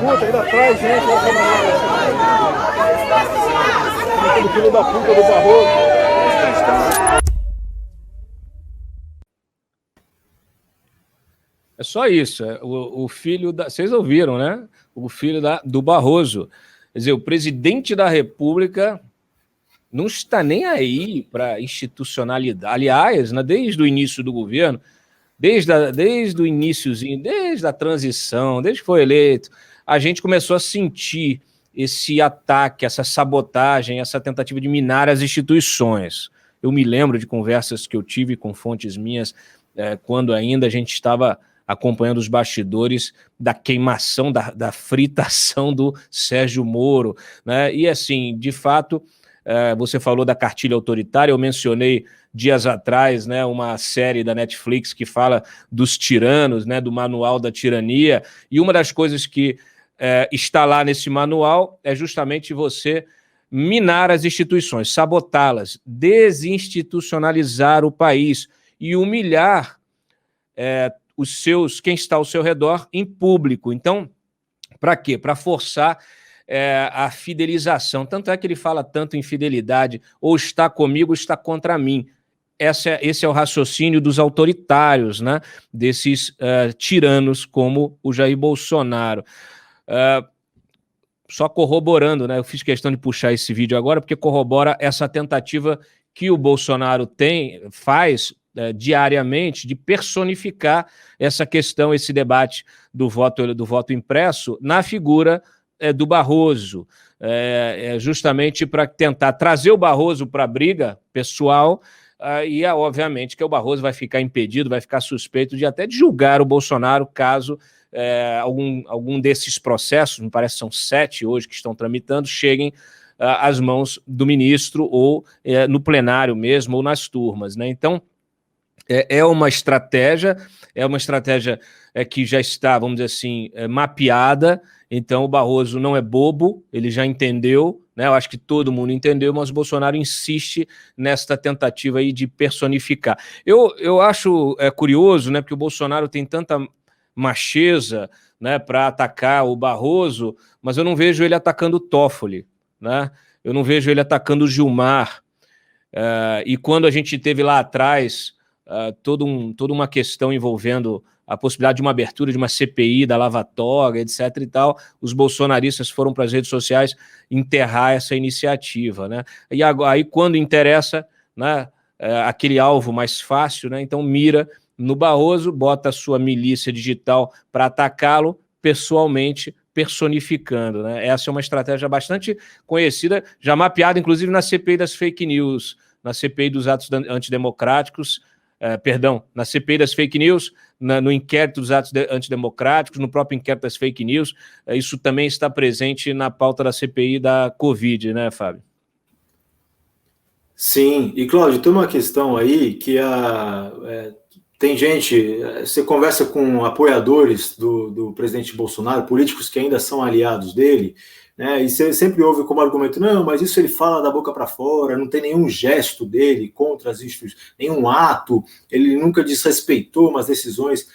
puta, ainda traz gente. Filho da puta do Barroso. É só isso. O filho da... Vocês ouviram, né? O filho do Barroso. Quer dizer, o presidente da República não está nem aí para institucionalidade. Aliás, né, desde o início do governo, desde o iniciozinho, desde a transição, desde que foi eleito, a gente começou a sentir esse ataque, essa sabotagem, essa tentativa de minar as instituições. Eu me lembro de conversas que eu tive com fontes minhas quando ainda a gente estava acompanhando os bastidores da queimação, da fritação do Sérgio Moro, né? E assim, de fato, você falou da cartilha autoritária, eu mencionei dias atrás, né, uma série da Netflix que fala dos tiranos, né, do manual da tirania, e uma das coisas que está lá nesse manual é justamente você minar as instituições, sabotá-las, desinstitucionalizar o país e humilhar quem está ao seu redor em público. Então, para quê? Para forçar a fidelização. Tanto é que ele fala tanto em fidelidade, ou está comigo ou está contra mim. Esse é o raciocínio dos autoritários, né? Desses tiranos como o Jair Bolsonaro. Só corroborando, né? Eu fiz questão de puxar esse vídeo agora porque corrobora essa tentativa que o Bolsonaro faz diariamente de personificar essa questão, esse debate do voto impresso na figura do Barroso, justamente para tentar trazer o Barroso para a briga pessoal, e obviamente que o Barroso vai ficar impedido, vai ficar suspeito de até de julgar o Bolsonaro caso algum desses processos, me parece que são 7 hoje que estão tramitando, cheguem às mãos do ministro ou no plenário mesmo, ou nas turmas, né? Então, é uma estratégia que já está, vamos dizer assim, mapeada. Então o Barroso não é bobo, ele já entendeu, né? Eu acho que todo mundo entendeu, mas o Bolsonaro insiste nesta tentativa aí de personificar. Eu acho curioso, né, porque o Bolsonaro tem tanta macheza, né, para atacar o Barroso, mas eu não vejo ele atacando o Toffoli, né? Eu não vejo ele atacando o Gilmar. E quando a gente teve lá atrás toda uma questão envolvendo a possibilidade de uma abertura de uma CPI da Lava Toga, etc. e tal, os bolsonaristas foram para as redes sociais enterrar essa iniciativa, né? E aí, quando interessa, né, aquele alvo mais fácil, né, então mira no Barroso, bota a sua milícia digital para atacá-lo pessoalmente, personificando, né? Essa é uma estratégia bastante conhecida, já mapeada, inclusive, na CPI das fake news, na CPI dos atos antidemocráticos, na CPI das fake news, no inquérito dos atos antidemocráticos, no próprio inquérito das fake news, isso também está presente na pauta da CPI da Covid, né, Fábio? Sim, e Cláudio, tem uma questão aí que tem gente, você conversa com apoiadores do presidente Bolsonaro, políticos que ainda são aliados dele, né, e você sempre ouve como argumento, não, mas isso ele fala da boca para fora, não tem nenhum gesto dele contra as instituições, nenhum ato, ele nunca desrespeitou as decisões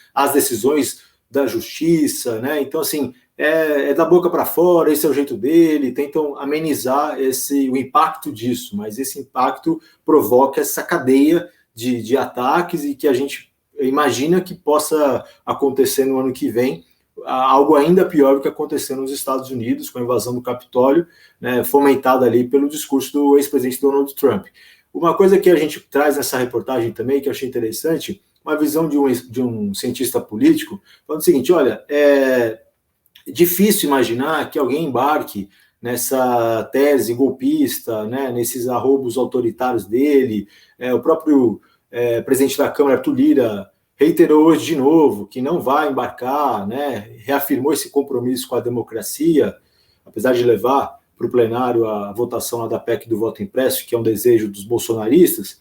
da justiça, né? Então, assim, é da boca para fora, esse é o jeito dele, tentam amenizar o impacto disso, mas esse impacto provoca essa cadeia de ataques e que a gente imagina que possa acontecer no ano que vem, algo ainda pior do que aconteceu nos Estados Unidos, com a invasão do Capitólio, né, fomentada ali pelo discurso do ex-presidente Donald Trump. Uma coisa que a gente traz nessa reportagem também, que eu achei interessante, uma visão de um cientista político, falando o seguinte, olha, é difícil imaginar que alguém embarque nessa tese golpista, né, nesses arroubos autoritários dele. O próprio presidente da Câmara, Arthur Lira, reiterou hoje de novo que não vai embarcar, né, reafirmou esse compromisso com a democracia, apesar de levar para o plenário a votação lá da PEC do voto impresso, que é um desejo dos bolsonaristas,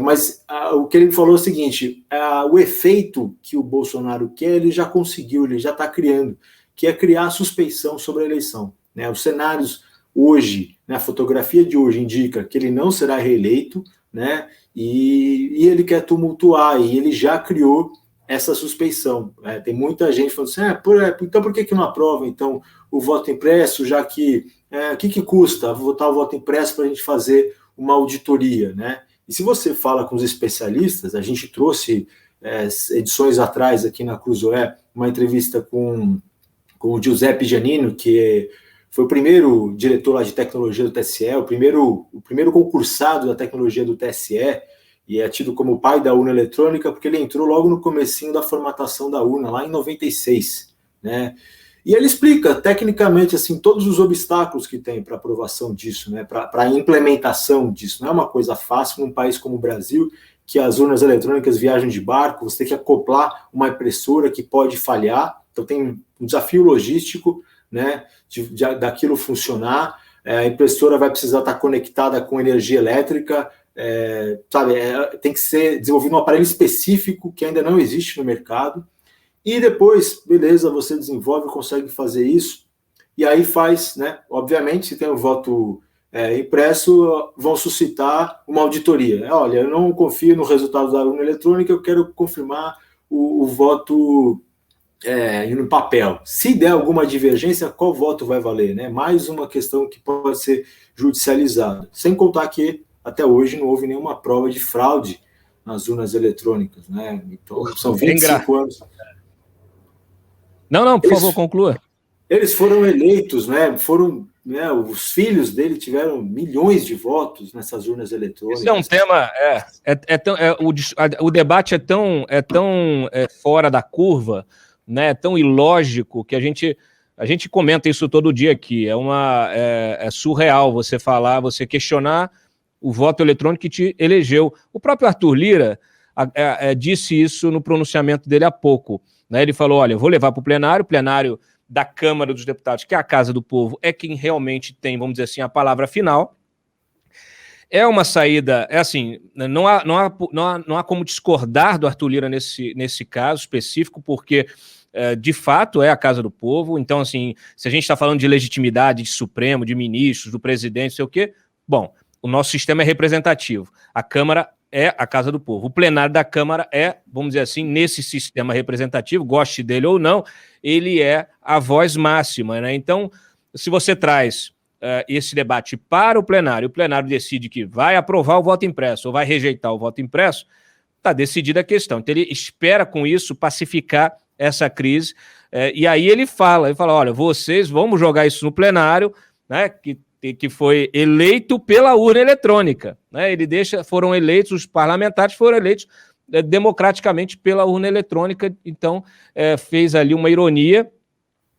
mas o que ele falou é o seguinte, o efeito que o Bolsonaro quer, ele já conseguiu, ele já está criando, que é criar suspeição sobre a eleição, né? Os cenários hoje, né, a fotografia de hoje indica que ele não será reeleito, né? E ele quer tumultuar, e ele já criou essa suspeição. Tem muita gente falando assim, então por que não aprova então o voto impresso, já que o que custa votar o voto impresso para a gente fazer uma auditoria, né? E se você fala com os especialistas, a gente trouxe edições atrás aqui na Cruzoé, uma entrevista com o Giuseppe Giannino, que foi o primeiro diretor lá de tecnologia do TSE, o primeiro concursado da tecnologia do TSE, e é tido como o pai da urna eletrônica, porque ele entrou logo no comecinho da formatação da urna, lá em 96, né? E ele explica, tecnicamente, assim, todos os obstáculos que tem para aprovação disso, né? Para a implementação disso. Não é uma coisa fácil num país como o Brasil, que as urnas eletrônicas viajam de barco, você tem que acoplar uma impressora que pode falhar, então tem um desafio logístico, né, daquilo funcionar, a impressora vai precisar estar conectada com energia elétrica, tem que ser desenvolvido um aparelho específico que ainda não existe no mercado, e depois, beleza, você desenvolve, consegue fazer isso, e aí faz, né, obviamente, se tem um voto impresso, vão suscitar uma auditoria. Olha, eu não confio no resultado da urna eletrônica, eu quero confirmar o voto no papel. Se der alguma divergência, qual voto vai valer, né? Mais uma questão que pode ser judicializada. Sem contar que, até hoje, não houve nenhuma prova de fraude nas urnas eletrônicas, né? Então, são 25 anos. Não, por favor, conclua. Eles foram eleitos, né? Os filhos dele tiveram milhões de votos nessas urnas eletrônicas. Isso é um tema. O debate é tão fora da curva, né? Tão ilógico que a gente comenta isso todo dia aqui. É surreal você questionar o voto eletrônico que te elegeu. O próprio Arthur Lira disse isso no pronunciamento dele há pouco, né? Ele falou: olha, eu vou levar para o plenário da Câmara dos Deputados, que é a Casa do Povo, é quem realmente tem, vamos dizer assim, a palavra final. É uma saída, assim, não há como discordar do Arthur Lira nesse caso específico, porque, de fato, é a Casa do Povo. Então, assim, se a gente está falando de legitimidade de Supremo, de ministros, do presidente, não sei o quê, bom, o nosso sistema é representativo. A Câmara é a Casa do Povo. O plenário da Câmara vamos dizer assim, nesse sistema representativo, goste dele ou não, ele é a voz máxima, né? Então, se você traz esse debate para o plenário decide que vai aprovar o voto impresso ou vai rejeitar o voto impresso, está decidida a questão. Então, ele espera com isso pacificar essa crise, e aí ele fala, olha, vocês vamos jogar isso no plenário, né, que foi eleito pela urna eletrônica, né? Os parlamentares foram eleitos democraticamente pela urna eletrônica, então fez ali uma ironia,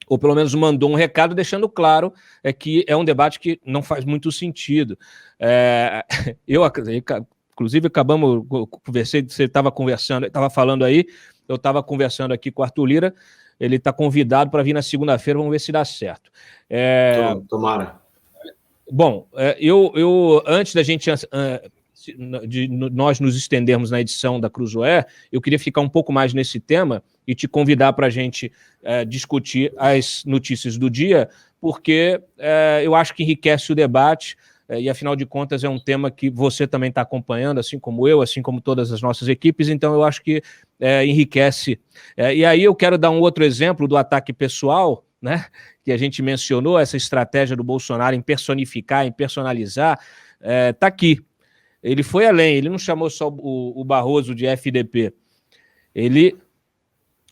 ou pelo menos mandou um recado deixando claro que é um debate que não faz muito sentido. Inclusive, você estava falando aí, eu estava conversando aqui com o Arthur Lira, ele está convidado para vir na segunda-feira, vamos ver se dá certo. Tomara. Bom, antes da gente nós nos estendermos na edição da Cruzoé, eu queria ficar um pouco mais nesse tema e te convidar para a gente discutir as notícias do dia, porque eu acho que enriquece o debate, e afinal de contas é um tema que você também está acompanhando, assim como eu, assim como todas as nossas equipes, então eu acho que enriquece. E aí eu quero dar um outro exemplo do ataque pessoal, né, que a gente mencionou, essa estratégia do Bolsonaro em personificar, em personalizar, está aqui. Ele foi além, ele não chamou só o Barroso de FDP. Ele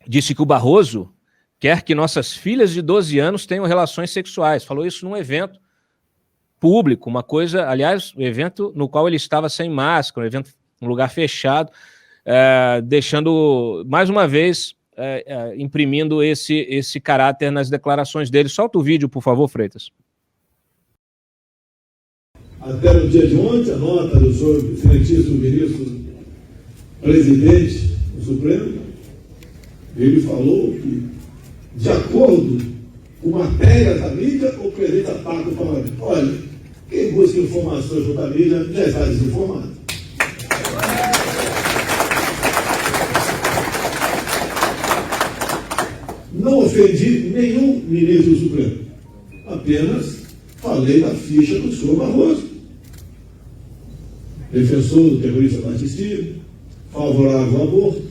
disse que o Barroso quer que nossas filhas de 12 anos tenham relações sexuais. Falou isso num evento público, uma coisa, aliás, um evento no qual ele estava sem máscara, um evento num lugar fechado, deixando, mais uma vez, imprimindo esse caráter nas declarações dele. Solta o vídeo, por favor, Freitas. Até no dia de ontem, a nota do senhor excelentíssimo ministro presidente do Supremo, ele falou que, de acordo com matérias da mídia, o presidente ataca o parlamento. Olha, quem busca informações junto à mídia já está desinformado. Não ofendi nenhum ministro do Supremo, apenas falei da ficha do senhor Barroso. Defensor do terrorista Batistino, favorável ao aborto.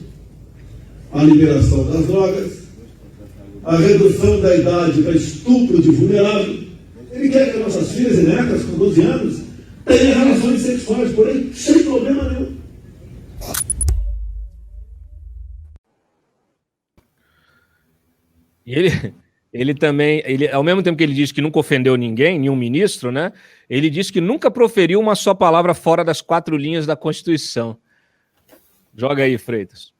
a liberação das drogas, a redução da idade para estupro de vulnerável. Ele quer que nossas filhas e netas, com 12 anos, tenham relações sexuais, porém, sem problema nenhum. Ele também, ao mesmo tempo que ele diz que nunca ofendeu ninguém, nenhum ministro, né? Ele disse que nunca proferiu uma só palavra fora das 4 linhas da Constituição. Joga aí, Freitas.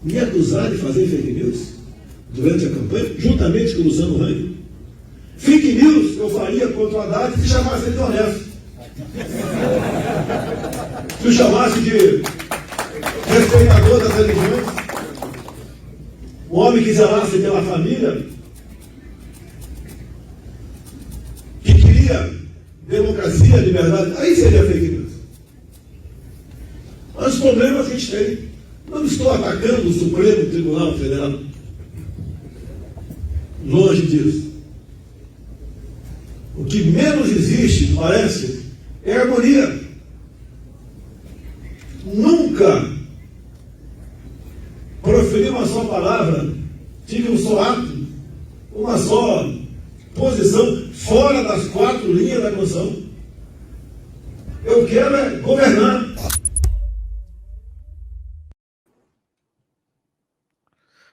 Me acusar de fazer fake news durante a campanha, juntamente com o Luciano Hang. Fake news eu faria contra o Haddad se chamasse ele de honesto. Se o chamasse de respeitador das religiões, um homem que zelasse pela família, que queria democracia, liberdade, aí seria fake news. Mas os problemas que a gente tem, não estou atacando o Supremo Tribunal Federal. Longe disso. O que menos existe, parece, é harmonia. Nunca proferi uma só palavra, tive um só ato, uma só posição fora das 4 linhas da Constituição. Eu quero é governar.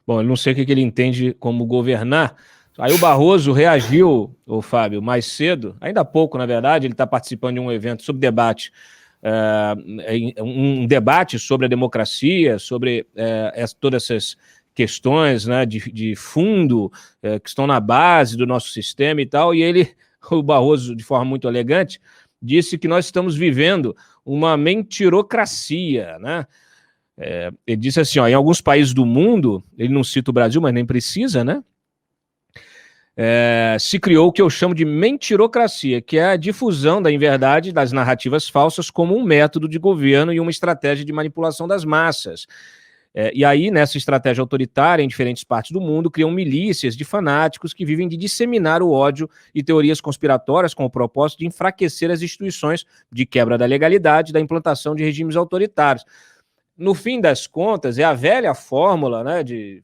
Bom, eu não sei o que ele entende como governar. Aí o Barroso reagiu, o Fábio, mais cedo, ainda há pouco, na verdade, ele está participando de um evento sobre debate, um debate sobre a democracia, sobre todas essas questões, né, de fundo que estão na base do nosso sistema e tal, e o Barroso, de forma muito elegante, disse que nós estamos vivendo uma mentirocracia, né? Ele disse assim, ó, em alguns países do mundo, ele não cita o Brasil, mas nem precisa, né? Se criou o que eu chamo de mentirocracia, que é a difusão da inverdade das narrativas falsas como um método de governo e uma estratégia de manipulação das massas. E aí, nessa estratégia autoritária, em diferentes partes do mundo, criam milícias de fanáticos que vivem de disseminar o ódio e teorias conspiratórias com o propósito de enfraquecer as instituições de quebra da legalidade, da implantação de regimes autoritários. No fim das contas, é a velha fórmula, né, de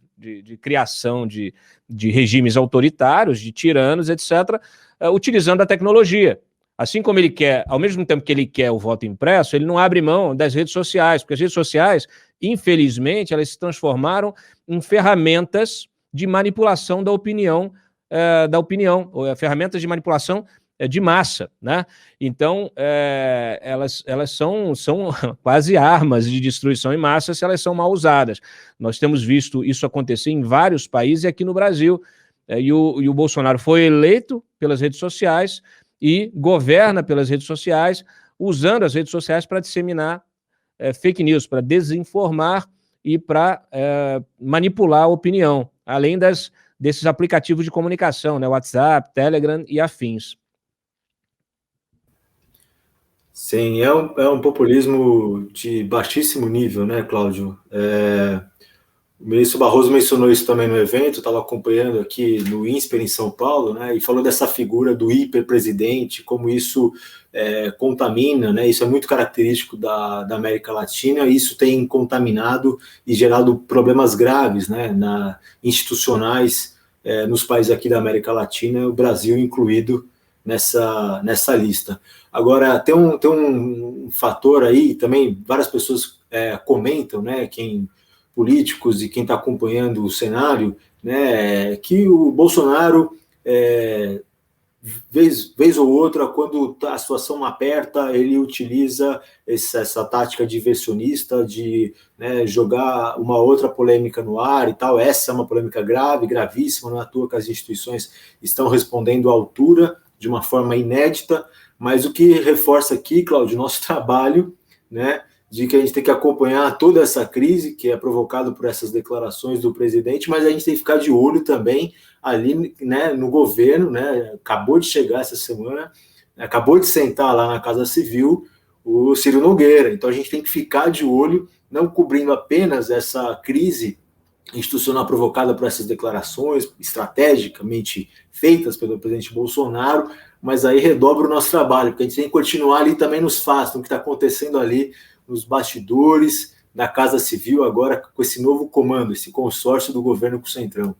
criação de regimes autoritários, de tiranos, etc., utilizando a tecnologia. Assim como ele quer, ao mesmo tempo que ele quer o voto impresso, ele não abre mão das redes sociais, porque as redes sociais, infelizmente, elas se transformaram em ferramentas de manipulação da opinião, ou ferramentas de manipulação de massa, né? Então, elas são quase armas de destruição em massa se elas são mal usadas. Nós temos visto isso acontecer em vários países e aqui no Brasil. E o Bolsonaro foi eleito pelas redes sociais e governa pelas redes sociais, usando as redes sociais para disseminar fake news, para desinformar e para manipular a opinião, além desses aplicativos de comunicação, né? WhatsApp, Telegram e afins. Sim, é um populismo de baixíssimo nível, né, Cláudio? O ministro Barroso mencionou isso também no evento, estava acompanhando aqui no INSPER em São Paulo, né, e falou dessa figura do hiperpresidente, como isso contamina, né, isso é muito característico da América Latina, e isso tem contaminado e gerado problemas graves, né, institucionais nos países aqui da América Latina, o Brasil incluído nessa lista. Agora, tem um fator aí, também várias pessoas comentam, né, políticos e quem está acompanhando o cenário, né, que o Bolsonaro, vez ou outra, quando a situação aperta, ele utiliza essa tática diversionista de, né, jogar uma outra polêmica no ar e tal. Essa é uma polêmica grave, gravíssima, não é à toa que as instituições estão respondendo à altura, de uma forma inédita, mas o que reforça aqui, Cláudio, nosso trabalho, né, de que a gente tem que acompanhar toda essa crise que é provocada por essas declarações do presidente, mas a gente tem que ficar de olho também ali, né, no governo, né, acabou de chegar essa semana, acabou de sentar lá na Casa Civil o Ciro Nogueira, então a gente tem que ficar de olho, não cobrindo apenas essa crise institucional provocada por essas declarações estrategicamente feitas pelo presidente Bolsonaro, mas aí redobra o nosso trabalho, porque a gente tem que continuar ali também nos fatos, no que está acontecendo ali nos bastidores, da Casa Civil agora com esse novo comando, esse consórcio do governo com o Centrão.